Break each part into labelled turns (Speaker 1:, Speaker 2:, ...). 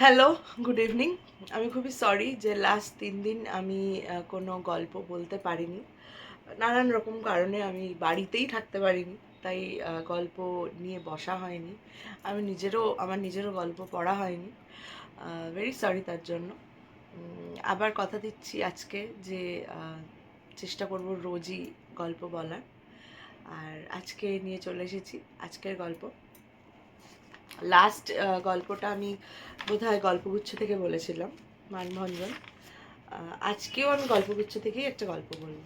Speaker 1: Hello, good evening. আমি খুবই sorry যে লাস্ট ৩ দিন আমি কোনো গল্প বলতে পারিনি। নানান রকম কারণে আমি বাড়িতেই থাকতে পারিনি। তাই গল্প নিয়ে বসা হয়নি। আমার নিজেরও গল্প পড়া হয়নি। ভেরি সরি তার জন্য। আবার কথা দিচ্ছি আজকে যে আ চেষ্টা করব রোজই গল্প বলার। আর আজকে নিয়ে চলে এসেছি আজকের গল্প। লাস্ট গল্পটা আমি বোধহয় গল্পগুচ্ছ থেকে বলেছিলাম, মানভঞ্জন। আজকেও আমি গল্পগুচ্ছ থেকেই একটা গল্প বলব।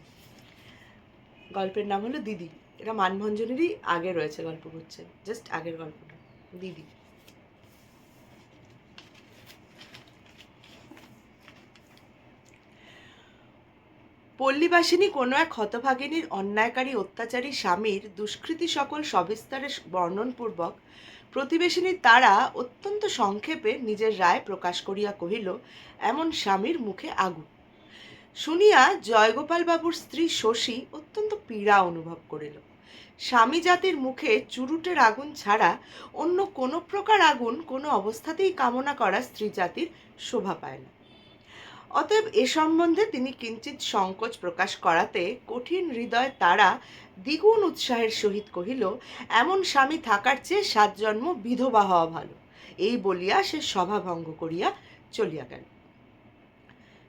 Speaker 1: গল্পের নাম হলো দিদি। এটা মানভঞ্জনেরই আগে রয়েছে গল্পগুচ্ছে, জাস্ট আগের গল্পটা, দিদি। পল্লীবাসিনী কোনো এক হতভাগিনীর অন্যায়কারী অত্যাচারী স্বামীর দুষ্কৃতি সকল সবিস্তারে বর্ণনপূর্বক প্রতিবেশিনী তারা অত্যন্ত সংক্ষেপে নিজের রায় প্রকাশ করিয়া কহিল, এমন স্বামীর মুখে আগুন। শুনিয়া জয়গোপাল বাবুর স্ত্রী শশী অত্যন্ত পীড়া অনুভব করিল। স্বামী জাতির মুখে চুরুটের আগুন ছাড়া অন্য কোনো প্রকার আগুন কোনো অবস্থাতেই কামনা করা স্ত্রী জাতির শোভা পায় না। অতএব এ সম্বন্ধে তিনি কিঞ্চিত সংকোচ প্রকাশ করাতে কঠিন হৃদয় তারা দ্বিগুণ উৎসাহের সহিত কহিল, এমন স্বামী থাকার চেয়ে ৭ জন্ম বিধবা হওয়া ভালো। এই বলিয়া সে সভাভঙ্গ করিয়া চলিয়া গেল।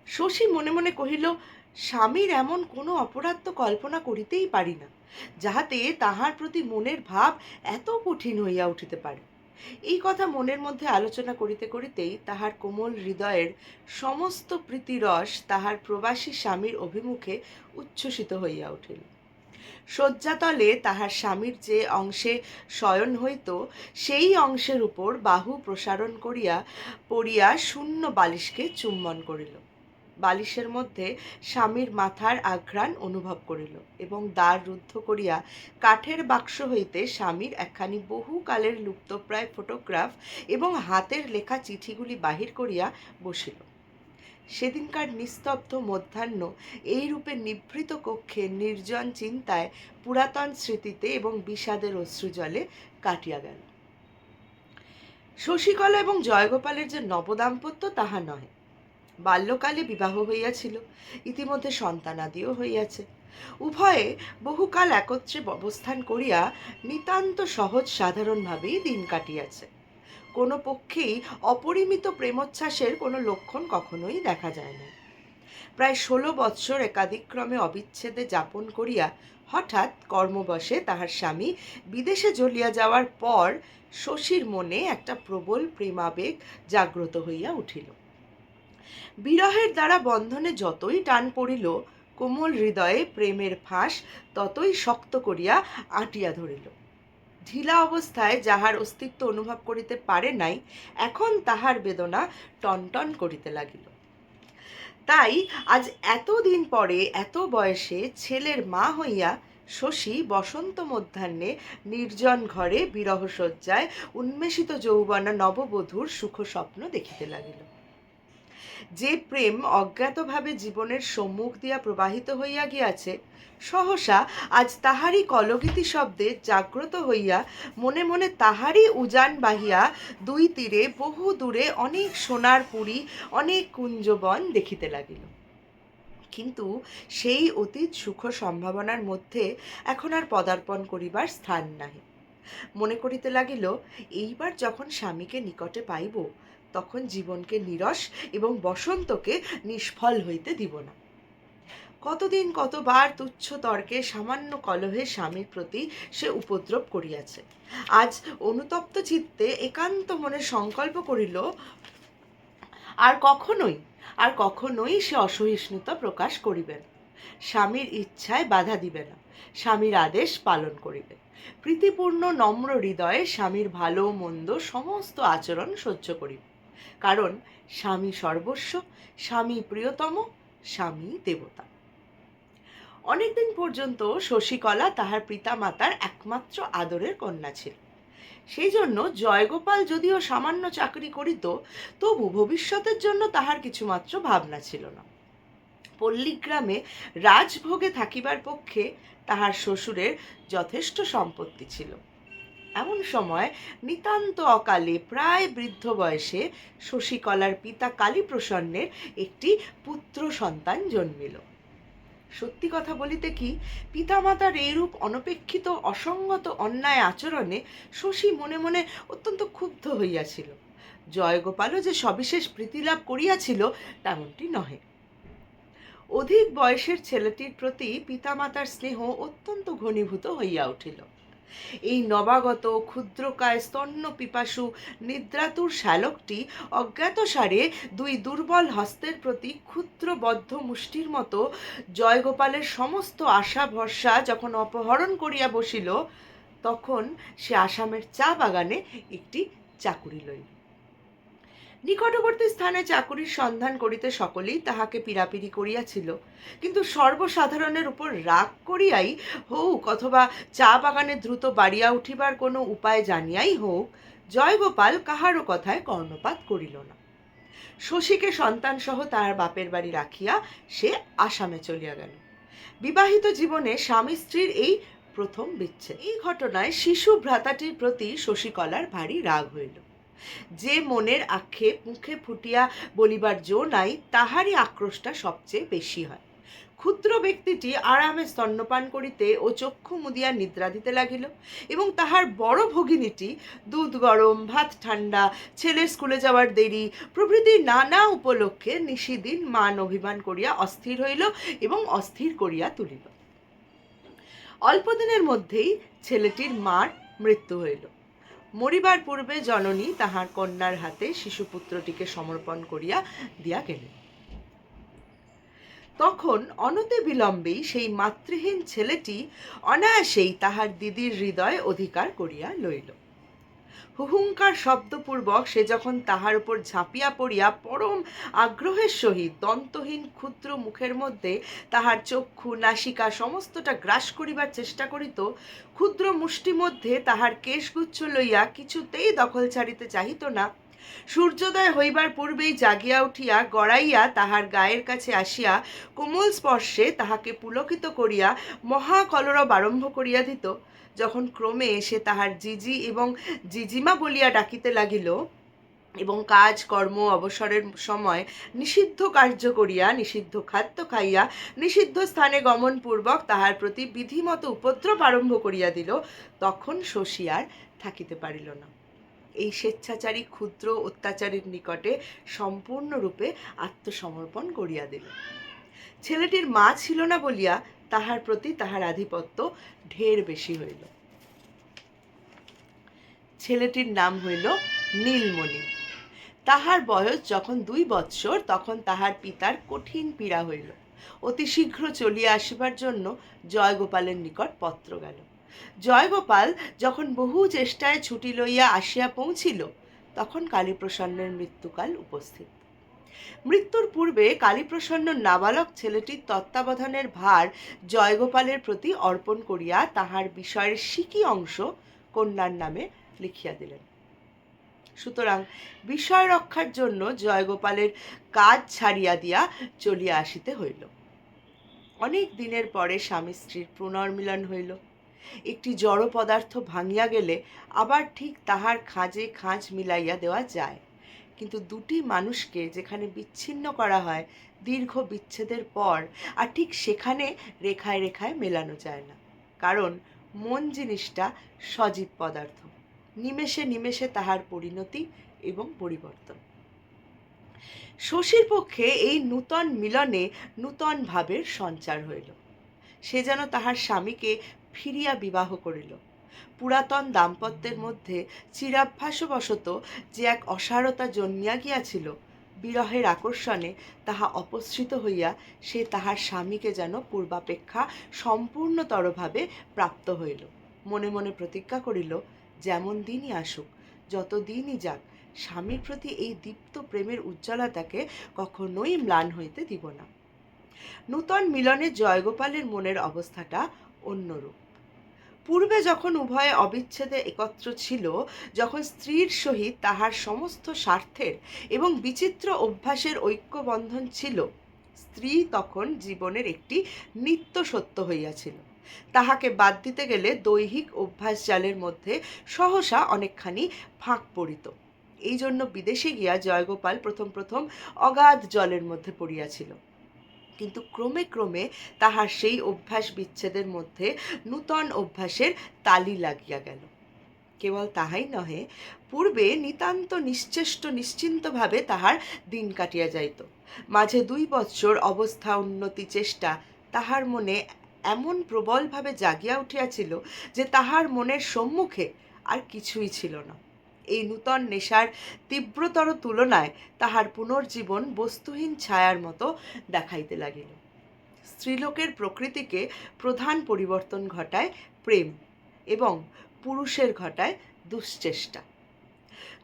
Speaker 1: শশী মনে মনে কহিল, স্বামীর এমন কোনো অপরাধ তো কল্পনা করিতেই পারি না, যাহাতে তাহার প্রতি মনের ভাব এত কঠিন হইয়া উঠিতে পারে। এই কথা মনের মধ্যে আলোচনা করিতে করিতেই তাহার কোমল হৃদয়ের সমস্ত প্রীতিরস তাহার প্রবাসী স্বামীর অভিমুখে উচ্ছ্বসিত হইয়া উঠিল। শয্যাতলে তাহার স্বামীর যে অংশে শয়ন হইত, সেই অংশের উপর বাহু প্রসারণ করিয়া পড়িয়া শূন্য বালিশকে চুম্বন করিল। বালিশের মধ্যে স্বামীর মাথার আঘ্রাণ অনুভব করিল এবং দ্বার রুদ্ধ করিয়া কাঠের বাক্স হইতে স্বামীর একখানি বহুকালের লুপ্তপ্রায় ফটোগ্রাফ এবং হাতের লেখা চিঠিগুলি বাহির করিয়া বসিল। সেদিনকার নিস্তব্ধ মধ্যাহ্ন এই রূপে নিভৃত কক্ষে নির্জন চিন্তায়, পুরাতন স্মৃতিতে এবং বিষাদের অশ্রুজলে কাটিয়া গেল। শশীকলা এবং জয়গোপালের যে নবদাম্পত্য তাহা নহে। বাল্যকালে বিবাহ হইয়াছিল, ইতিমধ্যে সন্তানাদিও হইয়াছে। উভয়ে বহুকাল একত্রে অবস্থান করিয়া নিতান্ত সহজ সাধারণভাবেই দিন কাটিয়াছে। কোনো পক্ষেই অপরিমিত প্রেমোচ্ছ্বাসের কোনো লক্ষণ কখনোই দেখা যায় না। প্রায় 16 বৎসর একাদিক্রমে অবিচ্ছেদে যাপন করিয়া হঠাৎ কর্মবশে তাহার স্বামী বিদেশে চলিয়া যাওয়ার পর শশীর মনে একটা প্রবল প্রেমাবেগ জাগ্রত হইয়া উঠিল। বিরহের দ্বারা বন্ধনে যতই টান পড়িল, কোমল হৃদয়ে প্রেমের ফাঁস ততই শক্ত করিয়া আঁটিয়া ধরিল। ঢিলা অবস্থায় যাহার অস্তিত্ব অনুভব করিতে পারে নাই, এখন তাহার বেদনা টনটন করিতে লাগিল। তাই আজ এতদিন পরে এত বয়সে ছেলের মা হইয়া শশী বসন্ত মধ্যাহ্নে নির্জন ঘরে বিরহশয্যায় উন্মেষিত যৌবনা নববধূর সুখ স্বপ্ন দেখিতে লাগিল। যে প্রেম অজ্ঞাতভাবে জীবনের সম্মুখ দিয়া প্রবাহিত হইয়া গিয়াছে, সহসা আজ তাহারই কলগীতি শব্দে জাগ্রত হইয়া মনে মনে তাহারই উজান বাহিয়া দুই তীরে বহু দূরে অনেক সোনার পুরী, অনেক কুঞ্জবন দেখিতে লাগিল। কিন্তু সেই অতীত সুখ সম্ভাবনার মধ্যে এখন আর পদার্পণ করিবার স্থান নাই। মনে করিতে লাগিল, এইবার যখন স্বামীকে নিকটে পাইব, তখন জীবনকে নিরস এবং বসন্তকে নিষ্ফল হইতে দিব না। কতদিন কতবার তুচ্ছ তর্কে সামান্য কলহে স্বামীর প্রতি সে উপদ্রব করিয়াছে। আজ অনুতপ্ত চিত্তে একান্ত মনে সংকল্প করিল, আর কখনোই আর কখনোই সে অসহিষ্ণুতা প্রকাশ করিবে না। স্বামীর ইচ্ছায় বাধা দিবে না, স্বামীর আদেশ পালন করিবে। প্রীতিপূর্ণ নম্র হৃদয়ে স্বামীর ভালো মন্দ সমস্ত আচরণ সহ্য করিবে। কারণ স্বামী সর্বস্ব, স্বামী প্রিয়তম, স্বামী দেবতা। অনেকদিন পর্যন্ত শশীকলা তাহার পিতামাতার একমাত্র আদরের কন্যা ছিল। সেই জন্য জয়গোপাল যদিও সামান্য চাকরি করিত, তবু ভবিষ্যতের জন্য তাহার কিছুমাত্র ভাবনা ছিল না। পল্লীগ্রামে রাজভোগে থাকিবার পক্ষে তাহার শ্বশুরের যথেষ্ট সম্পত্তি ছিল। এমন সময় নিতান্ত অকালে প্রায় বৃদ্ধ বয়সে শশীকলার পিতা কালীপ্রসন্নের একটি পুত্র সন্তান জন্মিল। সত্যি কথা বলিতে কি, পিতামাতার এইরূপ অনপেক্ষিত অসঙ্গত অন্যায় আচরণে শশী মনে মনে অত্যন্ত ক্ষুব্ধ হইয়াছিল। জয়গোপালও যে সবিশেষ প্রীতিলাভ করিয়াছিল তেমনটি নহে। অধিক বয়সের ছেলেটির প্রতি পিতামাতার স্নেহ অত্যন্ত ঘনীভূত হইয়া উঠিল। এই নবাগত ক্ষুদ্রকায় স্তন্য পিপাসু নিদ্রাতুর শ্যালকটি অজ্ঞাতসারে দুই দুর্বল হস্তের প্রতি ক্ষুদ্র বদ্ধ মুষ্টির মতো জয়গোপালের সমস্ত আশা ভরসা যখন অপহরণ করিয়া বসিল, তখন সে আসামের চা বাগানে একটি চাকুরি লইল। নিকটবর্তী স্থানে চাকুরির সন্ধান করিতে সকলেই তাহাকে পীড়াপিড়ি করিয়াছিল, কিন্তু সর্বসাধারণের উপর রাগ করিয়াই হোক অথবা চা বাগানে দ্রুত বাড়িয়া উঠিবার কোনো উপায় জানিয়াই হোক, জয়গোপাল কাহারও কথায় কর্ণপাত করিল না। শশীকে সন্তান সহ তাহার বাপের বাড়ি রাখিয়া সে আসামে চলিয়া গেল। বিবাহিত জীবনে স্বামী স্ত্রীর এই প্রথম বিচ্ছেদ। এই ঘটনায় শিশু ভ্রাতাটির প্রতি শশীকলার ভারী রাগ হইল। যে মনের আক্ষেপ মুখে ফুটিয়া বলিবার জো নাই, তাহারই আক্রোশটা সবচেয়ে বেশি হয়। ক্ষুদ্র ব্যক্তিটি আরামে স্তন্যপান করিতে ও চক্ষু মুদিয়া নিদ্রা দিতে লাগিল, এবং তাহার বড় ভগিনীটি দুধ গরম, ভাত ঠান্ডা, ছেলের স্কুলে যাওয়ার দেরি প্রভৃতি নানা উপলক্ষে নিশিদিন মান অভিমান করিয়া অস্থির হইল এবং অস্থির করিয়া তুলিল। অল্পদিনের মধ্যেই ছেলেটির মার মৃত্যু হইল। মরিবার পূর্বে জননী তাহার কন্যার হাতে শিশুপুত্রটিকে সমর্পণ করিয়া দিয়া গেলেন। তখন অনতি বিলম্বেই সেই মাতৃহীন ছেলেটি অনায়াসেই তাহার দিদির হৃদয় অধিকার করিয়া লইল। হুহুঙ্কার শব্দপূর্বক সে যখন তাহার উপর ঝাঁপিয়া পড়িয়া পরম আগ্রহের সহিত দন্তহীন ক্ষুদ্র মুখের মধ্যে তাহার চক্ষু নাসিকা সমস্তটা গ্রাস করিবার চেষ্টা করিত, ক্ষুদ্র মুষ্টি মধ্যে তাহার কেশগুচ্ছ লইয়া কিছুতেই দখল ছাড়িতে চাহিত না, সূর্যোদয় হইবার পূর্বেই জাগিয়া উঠিয়া গড়াইয়া তাহার গায়ের কাছে আসিয়া কোমল স্পর্শে তাহাকে পুলকিত করিয়া মহাকলরব আরম্ভ করিয়া দিত, যখন ক্রমে সে তাহার জিজি এবং জিজিমা বলিয়া ডাকিতে লাগিল এবং কাজ কর্ম অবসরের সময় নিষিদ্ধ কার্য করিয়া নিষিদ্ধ খাদ্য খাইয়া নিষিদ্ধ স্থানে গমনপূর্বক তাহার প্রতি বিধিমতো উপদ্রব আরম্ভ করিয়া দিল, তখন শশী আর থাকিতে পারিল না। এই স্বেচ্ছাচারী ক্ষুদ্র অত্যাচারীর নিকটে সম্পূর্ণরূপে আত্মসমর্পণ করিয়া দিল। ছেলেটির মা ছিল না বলিয়া তাহার প্রতি তাহার আধিপত্য ঢের বেশি হইল। ছেলেটির নাম হইল নীলমণি। তাহার বয়স যখন 2 বৎসর, তখন তাহার পিতার কঠিন পীড়া হইল। অতি শীঘ্র চলিয়া আসিবার জন্য জয়গোপালের নিকট পত্র গেল। জয়গোপাল যখন বহু চেষ্টায় ছুটি লইয়া আসিয়া পৌঁছিল, তখন কালীপ্রসন্নের মৃত্যুকাল উপস্থিত। মৃত্যুর পূর্বে কালীপ্রসন্ন নাবালক ছেলেটির তত্ত্বাবধানের ভার জয়গোপালের প্রতি অর্পণ করিয়া তাহার বিষয়ের সিকি অংশ কন্যার নামে লিখিয়া দিলেন। সুতরাং বিষয় রক্ষার জন্য জয়গোপালের কাজ ছাড়িয়া দিয়া চলিয়া আসিতে হইল। অনেক দিনের পরে স্বামী স্ত্রীর পুনর্মিলন হইল। একটি জড় পদার্থ ভাঙিয়া গেলে আবার ঠিক তাহার খাঁজে খাঁজ মিলাইয়া দেওয়া যায়, কিন্তু দুটি মানুষকে যেখানে বিচ্ছিন্ন করা হয় দীর্ঘ বিচ্ছেদের পর, আর ঠিক সেখানে রেখায় রেখায় মেলানো যায় না, কারণ মন জিনিসটা সজীব পদার্থ, নিমেষে নিমেষে তাহার পরিণতি এবং পরিবর্তন। শশীর পক্ষে এই নূতন মিলনে নূতন ভাবের সঞ্চার হইল। সে যেন তাহার স্বামীকে ফিরিয়া বিবাহ করিল। পুরাতন দাম্পত্যের মধ্যে চিরাভ্যাসবশত যে এক অসারতা জন্মিয়া গিয়াছিল, বিরহের আকর্ষণে তাহা অপসৃত হইয়া সে তাহার স্বামীকে যেন পূর্বাপেক্ষা সম্পূর্ণতরভাবে প্রাপ্ত হইল। মনে মনে প্রতিজ্ঞা করিল, যেমন দিনই আসুক, যত দিনই যাক, স্বামীর প্রতি এই দীপ্ত প্রেমের উজ্জ্বলতাকে কখনোই ম্লান হইতে দিব না। নূতন মিলনে জয়গোপালের মনের অবস্থাটা অন্যরূপ। পূর্বে যখন উভয়ে অবিচ্ছেদে একত্র ছিল, যখন স্ত্রীর সহিত তাহার সমস্ত স্বার্থের এবং বিচিত্র অভ্যাসের ঐক্যবন্ধন ছিল, স্ত্রী তখন জীবনের একটি নিত্য সত্য হইয়াছিল। তাহাকে বাদ দিতে গেলে দৈহিক অভ্যাস জালের মধ্যে সহসা অনেকখানি ফাঁক পড়িত। এই জন্য বিদেশে গিয়া জয়গোপাল প্রথম প্রথম অগাধ জলের মধ্যে পড়িয়াছিল, কিন্তু ক্রমে ক্রমে তাহার সেই অভ্যাস বিচ্ছেদের মধ্যে নূতন অভ্যাসের তালি লাগিয়া গেল। কেবল তাহাই নহে, পূর্বে নিতান্ত নিশ্চেষ্ট নিশ্চিন্তভাবে তাহার দিন কাটিয়া যাইত। মাঝে 2 বৎসর অবস্থা উন্নতি চেষ্টা তাহার মনে এমন প্রবলভাবে জাগিয়া উঠিয়াছিল যে তাহার মনের সম্মুখে আর কিছুই ছিল না। এই নূতন নেশার তীব্রতর তুলনায় তাহার পুনর্জীবন বস্তুহীন ছায়ার মতো দেখাইতে লাগিল। স্ত্রীলোকের প্রকৃতিকে প্রধান পরিবর্তন ঘটায় প্রেম, এবং পুরুষের ঘটায় দুশ্চেষ্টা।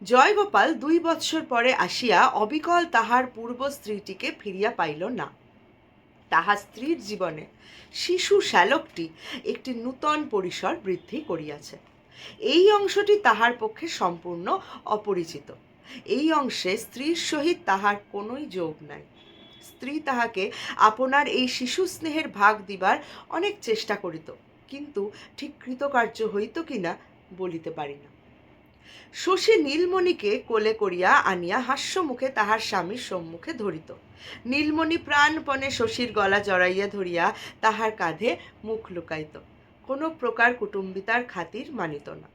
Speaker 1: জয়গোপাল 2 বৎসর পরে আসিয়া অবিকল তাহার পূর্ব স্ত্রীটিকে ফিরিয়া পাইল না। তাহার স্ত্রীর জীবনে শিশু শ্যালকটি একটি নূতন পরিসর বৃদ্ধি করিয়াছে। এই অংশটি তাহার পক্ষে সম্পূর্ণ অপরিচিত। এই অংশে স্ত্রীর সহিত তাহার কোনোই যোগ নাই। স্ত্রী তাহাকে আপনার এই শিশু স্নেহের ভাগ দিবার অনেক চেষ্টা করিত, কিন্তু ঠিক কৃতকার্য হইত কিনা বলিতে পারি না। শশী নীলমণিকে কোলে করিয়া আনিয়া হাস্যমুখে তাহার স্বামীর সম্মুখে ধরিত। নীলমণি প্রাণপণে শশীর গলা জড়াইয়া ধরিয়া তাহার কাঁধে মুখ লুকাইত, কোনো প্রকার কুটুম্বিতার খাতির মানিত না।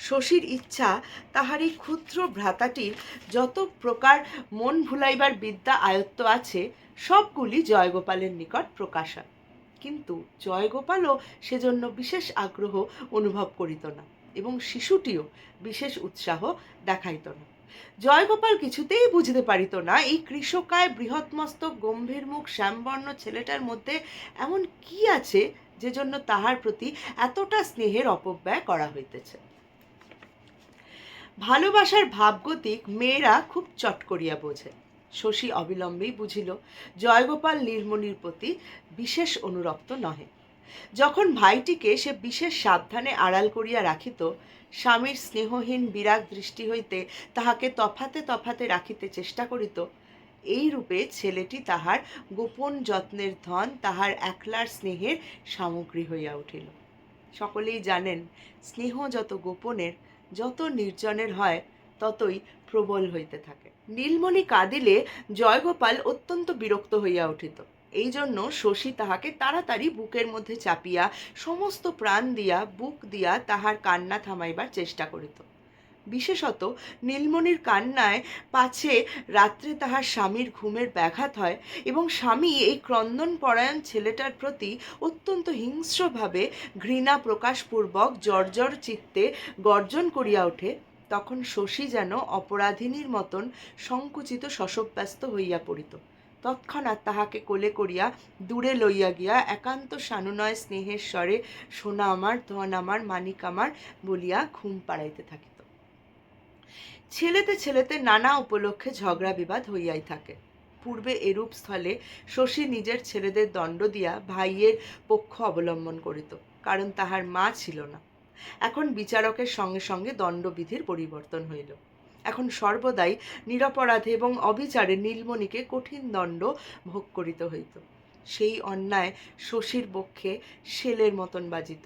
Speaker 1: শশীর ইচ্ছা তাহার এই ক্ষুদ্র ভ্রাতাটির যত প্রকার মন ভুলাইবার বিদ্যা আয়ত্ত আছে সবগুলি জয়গোপালের নিকট প্রকাশ হয়, কিন্তু জয়গোপালও সেজন্য বিশেষ আগ্রহ অনুভব করিত না, এবং শিশুটিও বিশেষ উৎসাহ দেখাইত না। জয়গোপাল কিছুতেই বুঝতে পারিত না এই কৃষকায় বৃহৎমস্তক গম্ভীর মুখ শ্যামবর্ণ ছেলেটার মধ্যে এমন কি আছে যে জন্য তাহার প্রতি এতটা স্নেহের অপব্যয় করা হইতেছে। ভালোবাসার ভাবগতিক মেয়েরা খুব চট করিয়া বোঝে। শশী অবিলম্বেই বুঝিল জয়গোপাল নীলমণির প্রতি বিশেষ অনুরক্ত নহে। যখন ভাইটিকে সে বিশেষ সাবধানে আড়াল করিয়া রাখিত, স্বামীর স্নেহহীন বিরাগ দৃষ্টি হইতে তাহাকে তফাতে তফাতে রাখিতে চেষ্টা করিত, এই রূপে ছেলেটি তাহার গোপন যত্নের ধন, তাহার একলার স্নেহের সামগ্রী হইয়া উঠিল। সকলেই জানেন, স্নেহ যত গোপনের, যত নির্জনের হয়, ততই প্রবল হইতে থাকে। নীলমণি কাঁদিলে জয়গোপাল অত্যন্ত বিরক্ত হইয়া উঠিত। এই জন্য শশী তাহাকে তাড়াতাড়ি বুকের মধ্যে চাপিয়া সমস্ত প্রাণ দিয়া বুক দিয়া তাহার কান্না থামাইবার চেষ্টা করিত। বিশেষত নীলমণির কান্নায় পাছে রাত্রে তাহার স্বামীর ঘুমের ব্যাঘাত হয়, এবং স্বামী এই ক্রন্দনপরায়ণ ছেলেটার প্রতি অত্যন্ত হিংস্রভাবে ঘৃণা প্রকাশপূর্বক জর্জর চিত্তে গর্জন করিয়া ওঠে, তখন শশী যেন অপরাধিনীর মতন সংকুচিত শশব্যস্ত হইয়া পড়িত। তৎক্ষণাৎ তাহাকে কোলে করিয়া দূরে লইয়া গিয়া একান্ত সানুনয় স্নেহের স্বরে সোনা আমার, ধন আমার, মানিক আমার বলিয়া ঘুম পাড়াইতে থাকিত। ছেলেতে ছেলেতে নানা উপলক্ষে ঝগড়া বিবাদ হইয়াই থাকে। পূর্বে এরূপ স্থলে শশী নিজের ছেলেদের দণ্ড দিয়া ভাইয়ের পক্ষ অবলম্বন করিত, কারণ তাহার মা ছিল না। এখন বিচারকের সঙ্গে সঙ্গে দণ্ডবিধির পরিবর্তন হইল। এখন সর্বদাই নিরপরাধে এবং অবিচারে নীলমণিকে কঠিন দণ্ড ভোগ করিতে হইত। সেই অন্যায় শশীর বক্ষে শেলের মতন বাজিত।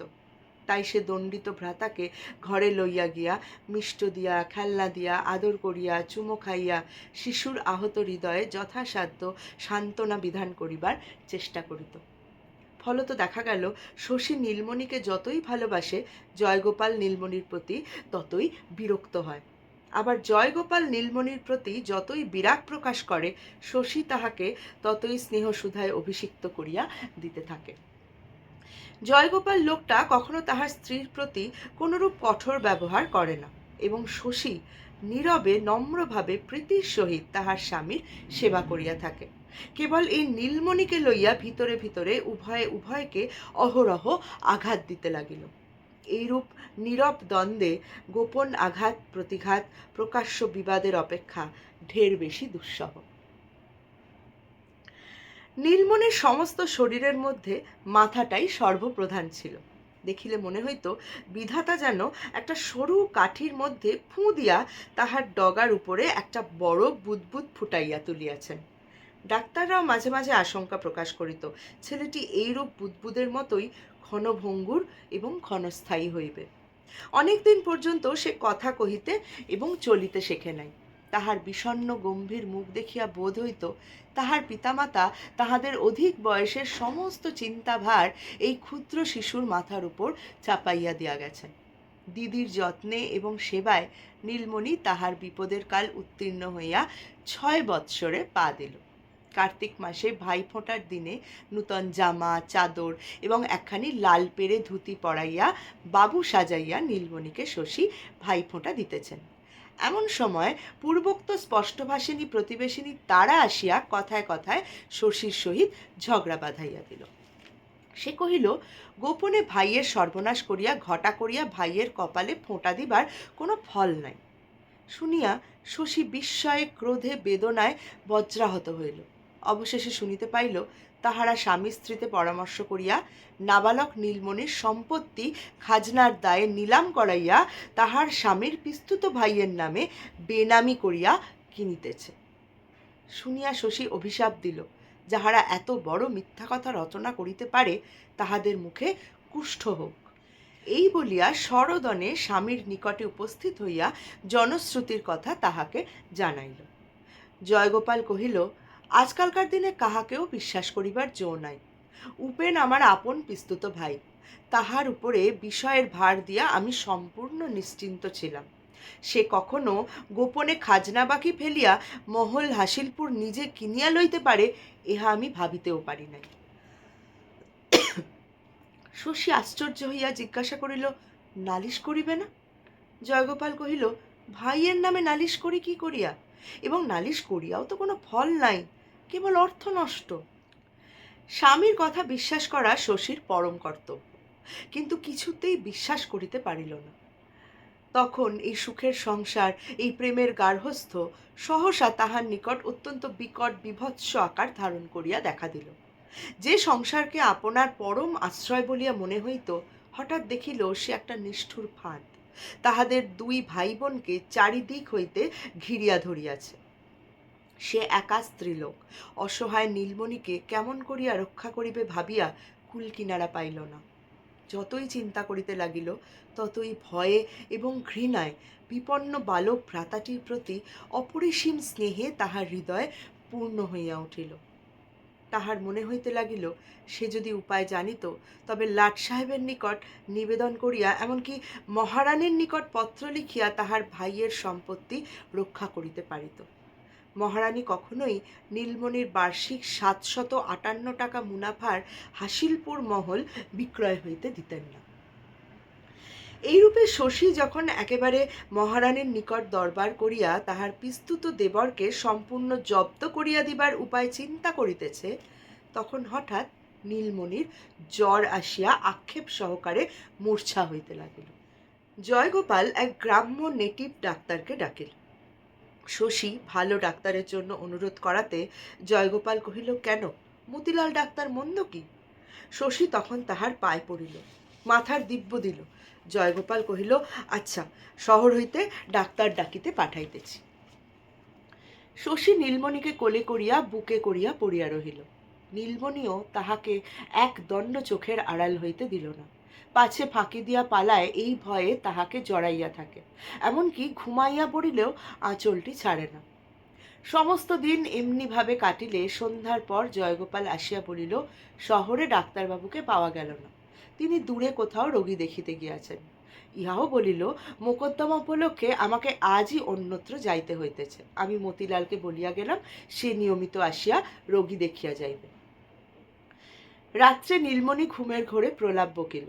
Speaker 1: তাই সে দণ্ডিত ভ্রাতাকে ঘরে লইয়া গিয়া মিষ্ট দিয়া, খেলনা দিয়া, আদর করিয়া, চুমো খাইয়া শিশুর আহত হৃদয়ে যথাসাধ্য সান্ত্বনা বিধান করিবার চেষ্টা করিত। ফলত দেখা গেল শশী নীলমণিকে যতই ভালোবাসে, জয়গোপাল নীলমণির প্রতি ততই বিরক্ত হয়। আবার জয়গোপাল নীলমণির প্রতি যতই বিরাগ প্রকাশ করে, শশী তাহাকে ততই স্নেহসুধায় অভিষিক্ত করিয়া দিতে থাকে। জয়গোপাল লোকটা কখনো তাহার স্ত্রীর প্রতি কোনরূপ কঠোর ব্যবহার করে না, এবং শশী নীরবে নম্রভাবে প্রীতির সহিত তাহার স্বামীর সেবা করিয়া থাকে। কেবল এই নীলমণিকে লইয়া ভিতরে ভিতরে উভয়ে উভয়কে অহরহ আঘাত দিতে লাগিল। এইরূপ নীরব দ্বন্দ্বে গোপন আঘাত প্রতিঘাত প্রকাশ্য বিবাদের অপেক্ষা ঢের বেশি দুঃসহ। নীলমণির সমস্ত শরীরের মধ্যে মাথাটাই সর্বপ্রধান ছিল। দেখিলে মনে হইত বিধাতা যেন একটা সরু কাঠির মধ্যে ফুঁ দিয়া তাহার ডগার উপরে একটা বড় বুদবুদ ফুটাইয়া তুলিয়াছেন। ডাক্তাররাও মাঝে মাঝে আশঙ্কা প্রকাশ করিত ছেলেটি এইরূপ বুদবুদের মতোই ক্ষণভঙ্গুর এবং ক্ষণস্থায়ী হইবে। অনেক দিন পর্যন্ত সে কথা কহিতে এবং চলিতে শেখে নাই। তাহার বিষণ্ণ গম্ভীর মুখ দেখিয়া বোধ হইত তাহার পিতামাতা তাহাদের অধিক বয়সের সমস্ত চিন্তাভার এই ক্ষুদ্র শিশুর মাথার উপর চাপাইয়া দিয়া গেছেন। দিদির যত্নে এবং সেবায় নীলমণি তাহার বিপদের কাল উত্তীর্ণ হইয়া 6 বৎসরে পা দিল। কার্তিক মাসে ভাইফোঁটার দিনে নূতন জামা, চাদর এবং একখানি লাল পেরে ধুতি পরাইয়া বাবু সাজাইয়া নীলমণিকে শশী ভাইফোঁটা দিতেছেন। এমন সময় পূর্বোক্ত স্পষ্টভাষিনী প্রতিবেশিনী তারা আসিয়া কথায় কথায় শশীর সহিত ঝগড়া বাঁধাইয়া দিল। সে কহিল, গোপনে ভাইয়ের সর্বনাশ করিয়া ঘটা করিয়া ভাইয়ের কপালে ফোঁটা দিবার কোনো ফল নাই। শুনিয়া শশী বিস্ময়ে ক্রোধে বেদনায় বজ্রাহত হইল। অবশেষে শুনিতে পাইল তাহারা স্বামী স্ত্রীতে পরামর্শ করিয়া নাবালক নীলমণির সম্পত্তি খাজনার দায়ে নিলাম করাইয়া তাহার স্বামীর পিস্তুত ভাইয়ের নামে বেনামি করিয়া কিনিতেছে। শুনিয়া শশী অভিশাপ দিল, যাহারা এত বড় মিথ্যা কথা রচনা করিতে পারে তাহাদের মুখে কুষ্ঠ হোক। এই বলিয়া সরদনে স্বামীর নিকটে উপস্থিত হইয়া জনশ্রুতির কথা তাহাকে জানাইল। জয়গোপাল কহিল, আজকালকার দিনে কাহাকেও বিশ্বাস করিবার জো নাই। উপেন আমার আপন পিস্তুত ভাই, তাহার উপরে বিষয়ের ভার দিয়া আমি সম্পূর্ণ নিশ্চিন্ত ছিলাম। সে কখনো গোপনে খাজনা বাকি ফেলিয়া মহল হাসিলপুর নিজে কিনিয়া লইতে পারে, ইহা আমি ভাবিতেও পারি নাই। শশী আশ্চর্য হইয়া জিজ্ঞাসা করিল, নালিশ করিবে না? জয়গোপাল কহিল, ভাইয়ের নামে নালিশ করি কি করিয়া, এবং নালিশ করিয়াও তো কোনো ফল নাই, কেবল অর্থ নষ্ট। স্বামীর কথা বিশ্বাস করা শশীর পরম কর্তব্য, কিন্তু কিছুতেই বিশ্বাস করিতে পারিল না। তখন এই সুখের সংসার, এই প্রেমের গার্হস্থ সহসা তাহার নিকট অত্যন্ত বিকট বিভৎস আকার ধারণ করিয়া দেখা দিল। যে সংসারকে আপনার পরম আশ্রয় বলিয়া মনে হইত, হঠাৎ দেখিল সে একটা নিষ্ঠুর ফাঁদ তাহাদের দুই ভাই বোনকে চারিদিক হইতে ঘিরিয়া ধরিয়াছে। সে একা স্ত্রীলোক অসহায় নীলমণিকে কেমন করিয়া রক্ষা করিবে ভাবিয়া কুল কিনারা পাইল না। যতই চিন্তা করিতে লাগিল, ততই ভয়ে এবং ঘৃণায় বিপন্ন বালক ভ্রাতাটির প্রতি অপরিসীম স্নেহে তাহার হৃদয় পূর্ণ হইয়া উঠিল। তাহার মনে হইতে লাগিল, সে যদি উপায় জানিত, তবে লাট সাহেবের নিকট নিবেদন করিয়া, এমনকি মহারানীর নিকট পত্র লিখিয়া তাহার ভাইয়ের সম্পত্তি রক্ষা করিতে পারিত। মহারানী কখনোই নীলমণির বার্ষিক 758 টাকা মুনাফার হাসিলপুর মহল বিক্রয় হইতে দিতেন না। এইরূপে শশী যখন একেবারে মহারানীর নিকট দরবার করিয়া তাহার পিস্তুত দেবরকে সম্পূর্ণ জব্দ করিয়া দিবার উপায় চিন্তা করিতেছে, তখন হঠাৎ নীলমণির জ্বর আসিয়া আক্ষেপ সহকারে মূর্ছা হইতে লাগিল। জয়গোপাল এক গ্রাম্য নেটিভ ডাক্তারকে ডাকিল। শশী ভালো ডাক্তারের জন্য অনুরোধ করাতে জয়গোপাল কহিল, কেন, মতিলাল ডাক্তার মন্দ কি? শশী তখন তাহার পায়ে পড়িল, মাথার দিব্য দিল। জয়গোপাল কহিল, আচ্ছা, শহর হইতে ডাক্তার ডাকিতে পাঠাইতেছি। শশী নীলমণিকে কোলে করিয়া বুকে করিয়া পড়িয়া রহিল। নীলমণিও তাহাকে এক দণ্ড চোখের আড়াল হইতে দিল না, পাছে ফাঁকি দিয়া পালায় এই ভয়ে তাহাকে জড়াইয়া থাকে, এমনকি ঘুমাইয়া পড়িলেও আঁচলটি ছাড়ে না। সমস্ত দিন এমনিভাবে কাটিলে সন্ধ্যার পর জয়গোপাল আসিয়া বলিল, শহরে ডাক্তারবাবুকে পাওয়া গেল না, তিনি দূরে কোথাও রোগী দেখিতে গিয়াছেন। ইহাও বলিল, মোকদ্দমা উপলক্ষে আমাকে আজই অন্যত্র যাইতে হইতেছে। আমি মতিলালকে বলিয়া গেলাম, সে নিয়মিত আসিয়া রোগী দেখিয়া যাইবে। রাত্রে নীলমণি ঘুমের ঘোরে প্রলাপ বকিল।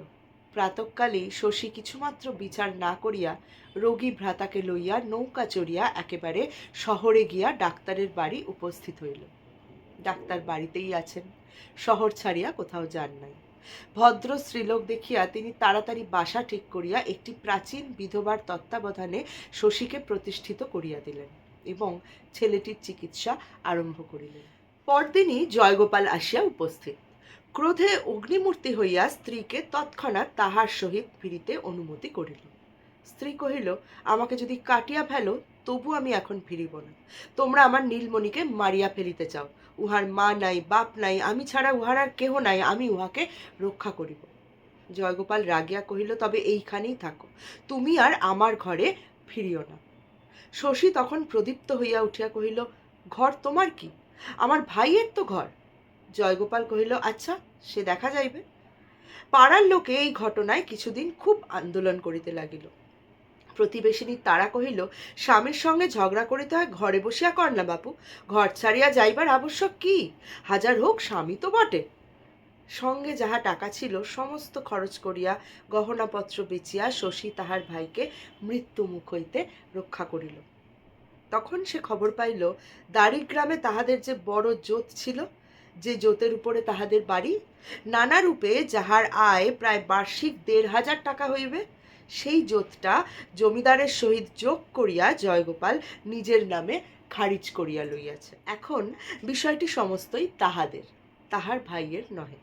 Speaker 1: প্রাতঃকালেই শশী কিছুমাত্র বিচার না করিয়া রোগী ভ্রাতাকে লইয়া নৌকা চড়িয়া একেবারে শহরে গিয়া ডাক্তারের বাড়ি উপস্থিত হইল। ডাক্তার বাড়িতেই আছেন, শহর ছাড়িয়া কোথাও যান নাই। ভদ্র স্ত্রীলোক দেখিয়া তিনি তাড়াতাড়ি বাসা ঠিক করিয়া একটি প্রাচীন বিধবার তত্ত্বাবধানে শশীকে প্রতিষ্ঠিত করিয়া দিলেন এবং ছেলেটির চিকিৎসা আরম্ভ করিলেন। পরদিনই জয়গোপাল আসিয়া উপস্থিত। ক্রোধে অগ্নিমূর্তি হইয়া স্ত্রীকে তৎক্ষণাৎ তাহার সহিত ফিরিতে অনুমতি করিল। স্ত্রী কহিল, আমাকে যদি কাটিয়া ফেলো, তবু আমি এখন ফিরিব না। তোমরা আমার নীলমণিকে মারিয়া ফেলিতে চাও। উহার মা নাই, বাপ নাই, আমি ছাড়া উহার আর কেহ নাই, আমি উহাকে রক্ষা করিব। জয়গোপাল রাগিয়া কহিল, তবে এইখানেই থাকো, তুমি আর আমার ঘরে ফিরিও না। শশী তখন প্রদীপ্ত হইয়া উঠিয়া কহিল, ঘর তোমার কি? আমার ভাইয়ের তো ঘর। জয়গোপাল কহিল, আচ্ছা, সে দেখা যাইবে। পাড়ার লোকে এই ঘটনায় কিছুদিন খুব আন্দোলন করিতে লাগিল। প্রতিবেশিনী তারা কহিল, স্বামীর সঙ্গে ঝগড়া করিতে হয় ঘরে বসিয়া কর না বাপু, ঘর ছাড়িয়া যাইবার আবশ্যক কি? হাজার হোক স্বামী তো বটে। সঙ্গে যাহা টাকা ছিল সমস্ত খরচ করিয়া গহনাপত্র বেচিয়া শশী তাহার ভাইকে মৃত্যু মুখ হইতে রক্ষা করিল। তখন সে খবর পাইল, দাড়িগ্রামে তাহাদের যে বড় জোত ছিল, যে জোতের উপরে তাহাদের বাড়ি, নানা রূপে যাহার আয় প্রায় বার্ষিক ১,৫০০ টাকা হইবে, সেই জোতটা জমিদারের সহিত যোগ করিয়া জয়গোপাল নিজের নামে খারিজ করিয়া লইয়াছে। এখন বিষয়টি সমস্তই তাহাদের, তাহার ভাইয়ের নহে।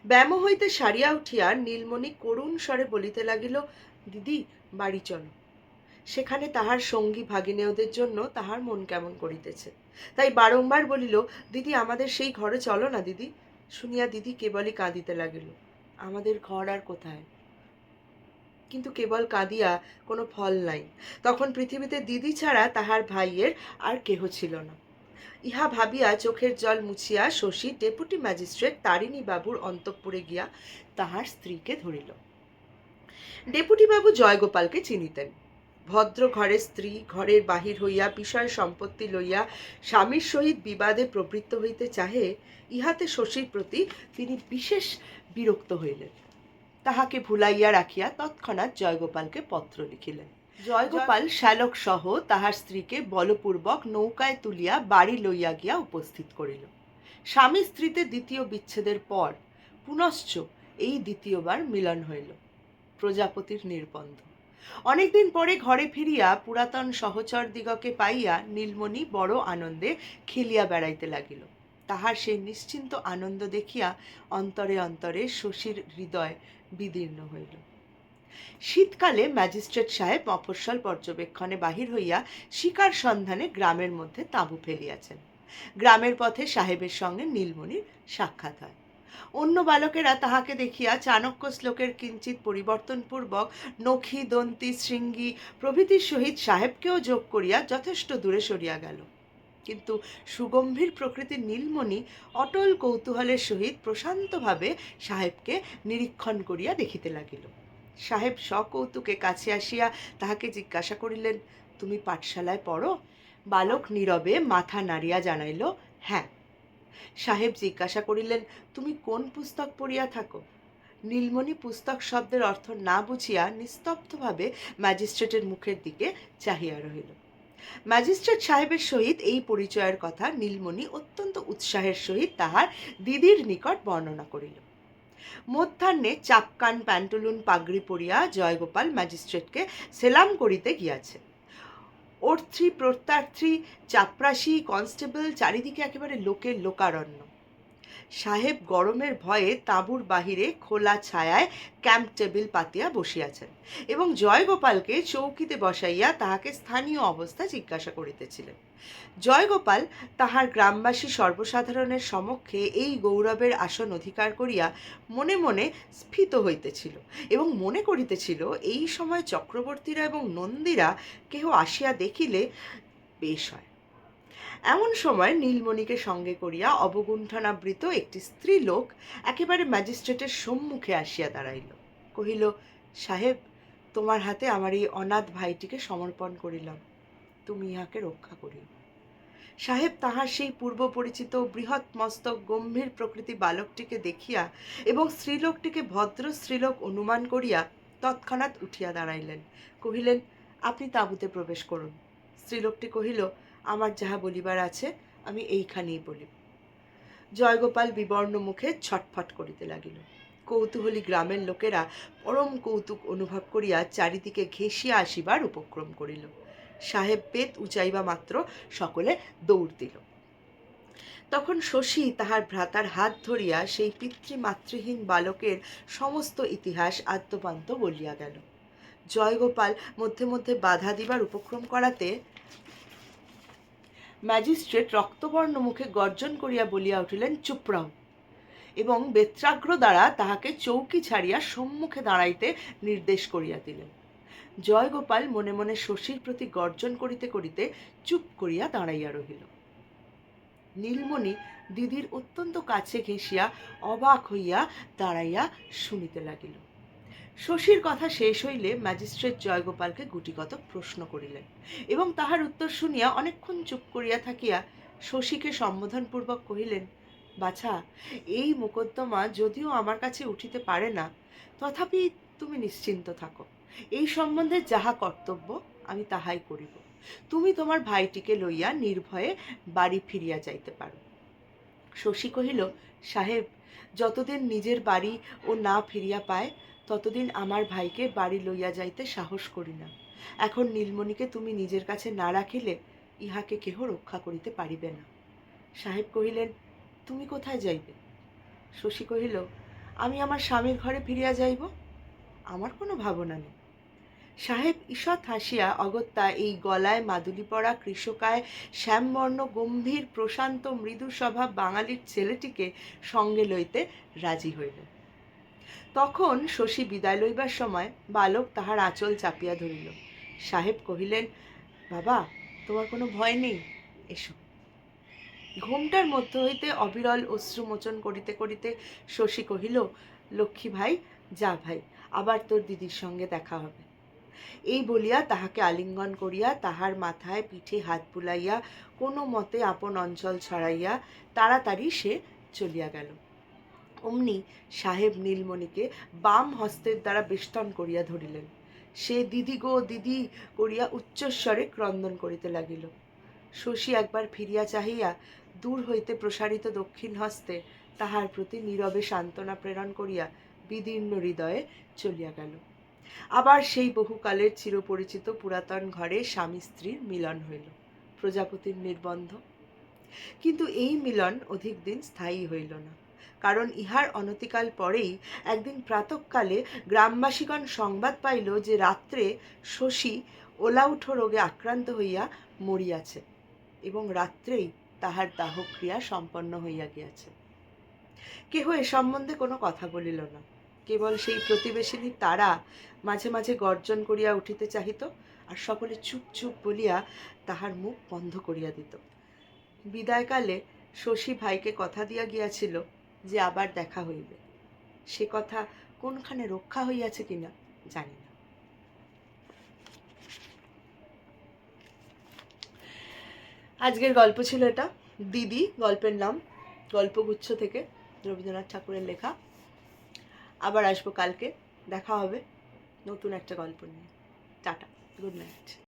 Speaker 1: ব্যাম হইতে সারিয়া উঠিয়া নীলমণি করুণ স্বরে বলিতে লাগিল, দিদি, বাড়ি চলো। সেখানে তাহার সঙ্গী ভাগিনেয়দের জন্য তাহার মন কেমন করিতেছে, তাই বারংবার বলিল, দিদি, আমাদের সেই ঘরে চলো না দিদি। শুনিয়া দিদি কেবলই কাঁদিতে লাগিল, আমাদের ঘর আর কোথায়? কিন্তু কেবল কাঁদিয়া কোনো ফল নাই। তখন পৃথিবীতে দিদি ছাড়া তাহার ভাইয়ের আর কেহ ছিল না। ইহা ভাবিয়া চোখের জল মুছিয়া শশী ডেপুটি ম্যাজিস্ট্রেট তারিণী বাবুর অন্তঃপুরে গিয়া তাহার স্ত্রীকে ধরিল। ডেপুটি বাবু জয়গোপালকে চিনিতেন। ভদ্র ঘরের স্ত্রী ঘরের বাহির হইয়া বিষয় সম্পত্তি লইয়া স্বামীর সহিত বিবাদে প্রবৃত্ত হইতে চাহে, ইহাতে শশীর প্রতি তিনি বিশেষ বিরক্ত হইলেন। তাহাকে ভুলাইয়া রাখিয়া তৎক্ষণাৎ জয়গোপালকে পত্র লিখিলেন। জয়গোপাল শ্যালক সহ তাহার স্ত্রীকে বলপূর্বক নৌকায় তুলিয়া বাড়ি লইয়া গিয়া উপস্থিত করিল। স্বামী স্ত্রীতে দ্বিতীয় বিচ্ছেদের পর পুনশ্চ এই দ্বিতীয়বার মিলন হইল। প্রজাপতির নির্বন্ধ। অনেকদিন পরে ঘরে ফিরিয়া পুরাতন সহচর দিগকে পাইয়া নীলমণি বড় আনন্দে খেলিয়া বেড়াইতে লাগিল। তাহার সেই নিশ্চিন্ত আনন্দ দেখিয়া অন্তরে অন্তরে শশীর হৃদয় বিদীর্ণ হইল। শীতকালে ম্যাজিস্ট্রেট সাহেব মফস্বল পর্যবেক্ষণে বাহির হইয়া শিকার সন্ধানে গ্রামের মধ্যে তাঁবু ফেলিয়াছেন। গ্রামের পথে সাহেবের সঙ্গে নীলমণির সাক্ষাৎ হয়। অন্য বালকেরা তাহাকে দেখিয়া চাণক্য শ্লোকের কিঞ্চিত পরিবর্তনপূর্বক নখী, দন্তি, শৃঙ্গী প্রভৃতির সহিত সাহেবকেও যোগ করিয়া যথেষ্ট দূরে সরিয়া গেল। কিন্তু সুগম্ভীর প্রকৃতির নীলমণি অটল কৌতূহলের সহিত প্রশান্তভাবে সাহেবকে নিরীক্ষণ করিয়া দেখিতে লাগিল। সাহেব সকৌতুকে কাছে আসিয়া তাহাকে জিজ্ঞাসা করিলেন, তুমি পাঠশালায় পড়ো? বালক নীরবে মাথা নাড়িয়া জানাইল, হ্যাঁ। সাহেব জিজ্ঞাসা করিলেন, তুমি কোন পুস্তক পড়িয়া থাকো? নীলমণি পুস্তক শব্দের অর্থ না বুঝিয়া নিস্তব্ধভাবে ম্যাজিস্ট্রেটের মুখের দিকে চাহিয়া রহিল। ম্যাজিস্ট্রেট সাহেবের সহিত এই পরিচয়ের কথা নীলমণি অত্যন্ত উৎসাহের সহিত তাহার দিদির নিকট বর্ণনা করিল। মধ্যাহ্নে চাপকান, প্যান্টুলুন, পাগড়ি পরিয়া জয়গোপাল ম্যাজিস্ট্রেটকে সেলাম করিতে গিয়াছে। অর্থী, প্রত্যার্থী, চাপরাশি, কনস্টেবল, চারিদিকে একেবারে লোকের লোকারণ্য। সাহেব গরমের ভয়ে তাঁবুর বাহিরে খোলা ছায়ায় ক্যাম্প টেবিল পাতিয়া বসিয়াছেন এবং জয়গোপালকে চৌকিতে বসাইয়া তাহাকে স্থানীয় অবস্থা জিজ্ঞাসা করিতেছিলেন। জয়গোপাল তাহার গ্রামবাসী সর্বসাধারণের সমক্ষে এই গৌরবের আসন অধিকার করিয়া মনে মনে স্ফীত হইতেছিল এবং মনে করিতেছিল, এই সময় চক্রবর্তীরা এবং নন্দীরা কেহ আসিয়া দেখিলে বেশ হয়। এমন সময় নীলমণিকে সঙ্গে করিয়া অবগুণ্ঠনাবৃত একটি স্ত্রীলোক একেবারে ম্যাজিস্ট্রেটের সম্মুখে আসিয়া দাঁড়াইল। কহিল, সাহেব, তোমার হাতে আমার এই অনাথ ভাইটিকে সমর্পণ করিলাম, তুমি ইহাকে রক্ষা করিও। সাহেব তাহার সেই পূর্ব পরিচিত বৃহৎ মস্তক গম্ভীর প্রকৃতি বালকটিকে দেখিয়া এবং স্ত্রীলোকটিকে ভদ্র স্ত্রীলোক অনুমান করিয়া তৎক্ষণাৎ উঠিয়া দাঁড়াইলেন। কহিলেন, আপনি তাঁবুতে প্রবেশ করুন। স্ত্রীলোকটি কহিল, আমার যাহা বলিবার আছে আমি এইখানেই বলিব। জয়গোপাল বিবর্ণ মুখে ছটফট করিতে লাগিল। কৌতূহলী গ্রামের লোকেরা পরম কৌতুক অনুভব করিয়া চারিদিকে ঘেঁষিয়া আসিবার উপক্রম করিল। সাহেব পেট উচাইবা মাত্র সকলে দৌড় দিল। তখন শশী তাহার ভ্রাতার হাত ধরিয়া সেই পিতৃমাতৃহীন বালকের সমস্ত ইতিহাস আদ্যোপান্ত বলিয়া গেল। জয়গোপাল মধ্যে মধ্যে বাধা দিবার উপক্রম করাতে ম্যাজিস্ট্রেট রক্তবর্ণ মুখে গর্জন করিয়া বলিয়া উঠিলেন, চুপ রও। এবং বেত্রাগ্র দ্বারা তাহাকে চৌকি ছাড়িয়া সম্মুখে দাঁড়াইতে নির্দেশ করিয়া দিলেন। জয়গোপাল মনে মনে শশীর প্রতি গর্জন করিতে করিতে চুপ করিয়া দাঁড়াইয়া রহিল। নীলমণি দিদির অত্যন্ত কাছে ঘেঁষিয়া অবাক হইয়া দাঁড়াইয়া শুনিতে লাগিল। শশীর কথা শেষ হইলে ম্যাজিস্ট্রেট জয়গোপালকে গুটিগত প্রশ্ন করিলেন এবং তাহার উত্তর শুনিয়া অনেকক্ষণ চুপ করিয়া থাকিয়া শশীকে সম্বোধনপূর্বক কহিলেন, বাছা, এই মোকদ্দমা যদিও আমার কাছে উঠিতে পারে না, তথাপি তুমি নিশ্চিন্ত থাকো। এই সম্বন্ধে যাহা কর্তব্য আমি তাহাই করিব। তুমি তোমার ভাইটিকে লইয়া নির্ভয়ে বাড়ি ফিরিয়া যাইতে পারো। শশী কহিল, সাহেব, যতদিন নিজের বাড়ি ও না ফিরিয়া পায় ততদিন আমার ভাইকে বাড়ি লইয়া যাইতে সাহস করি না। এখন নীলমণিকে তুমি নিজের কাছে না রাখিলে ইহাকে কেহ রক্ষা করিতে পারিবে না। সাহেব কহিলেন, তুমি কোথায় যাইবে? শশী কহিল, আমি আমার স্বামীর ঘরে ফিরিয়া যাইব। আমার কোনো ভাবনা নেই। সাহেব ঈষৎ হাসিয়া অগত্যা এই গলায় মাদুলি পরা কৃষকায় শ্যামবর্ণ গম্ভীর প্রশান্ত মৃদু স্বভাব বাঙালির ছেলেটিকে সঙ্গে লইতে রাজি হইল। তখন শশী বিদায় লইবার সময় বালক তাহার আঁচল চাপিয়া ধরিল। সাহেব কহিলেন, বাবা, তোমার কোনো ভয় নেই, এসো। ঘোমটার মধ্য হইতে অবিরল অশ্রুমোচন করিতে করিতে শশী কহিল, লক্ষ্মী ভাই, যা ভাই, আবার তোর দিদির সঙ্গে দেখা হবে। এই বলিয়া তাহাকে আলিঙ্গন করিয়া তাহার মাথায় পিঠে হাত বুলাইয়া কোনো মতে আপন অঞ্চল ছড়াইয়া তাড়াতাড়ি সে চলিয়া গেল। অমনি সাহেব নীলমণিকে বাম হস্তের দ্বারা বেষ্টন করিয়া ধরিলেন। সে দিদি গো দিদি করিয়া উচ্চস্বরে ক্রন্দন করিতে লাগিল। শশী একবার ফিরিয়া চাহিয়া দূর হইতে প্রসারিত দক্ষিণ হস্তে তাহার প্রতি নীরবে সান্ত্বনা প্রেরণ করিয়া বিদীর্ণ হৃদয়ে চলিয়া গেল। আবার সেই বহুকালের চিরপরিচিত পুরাতন ঘরে স্বামী স্ত্রীর মিলন হইল, প্রজাপতির নির্বন্ধ। কিন্তু এই মিলন অধিক দিন স্থায়ী হইল না, কারণ ইহার অনতিকাল পরেই একদিন প্রাতঃকালে গ্রামবাসীগণ সংবাদ পাইল যে রাত্রে শশী ওলাউঠো রোগে আক্রান্ত হইয়া মরিয়াছে এবং রাত্রেই তাহার দাহক্রিয়া সম্পন্ন হইয়া গিয়াছে। কেহ এ সম্বন্ধে কোনো কথা বলিল না। কেবল সেই প্রতিবেশিনী তারা মাঝে মাঝে গর্জন করিয়া উঠিতে চাহিত, আর সকলে চুপ চুপ বলিয়া তাহার মুখ বন্ধ করিয়া দিত। বিদায়কালে শশী ভাইকে কথা দিয়া গিয়াছিল যে আবার দেখা হইবে। সে কথা কোনখানে রক্ষা হইয়াছে কিনা জানি না। আজকের গল্প ছিল এটা, দিদি গল্পের নাম, গল্পগুচ্ছ থেকে, রবীন্দ্রনাথ ঠাকুরের লেখা। আবার আসবো কালকে, দেখা হবে নতুন একটা গল্প নিয়ে। Tata, good night.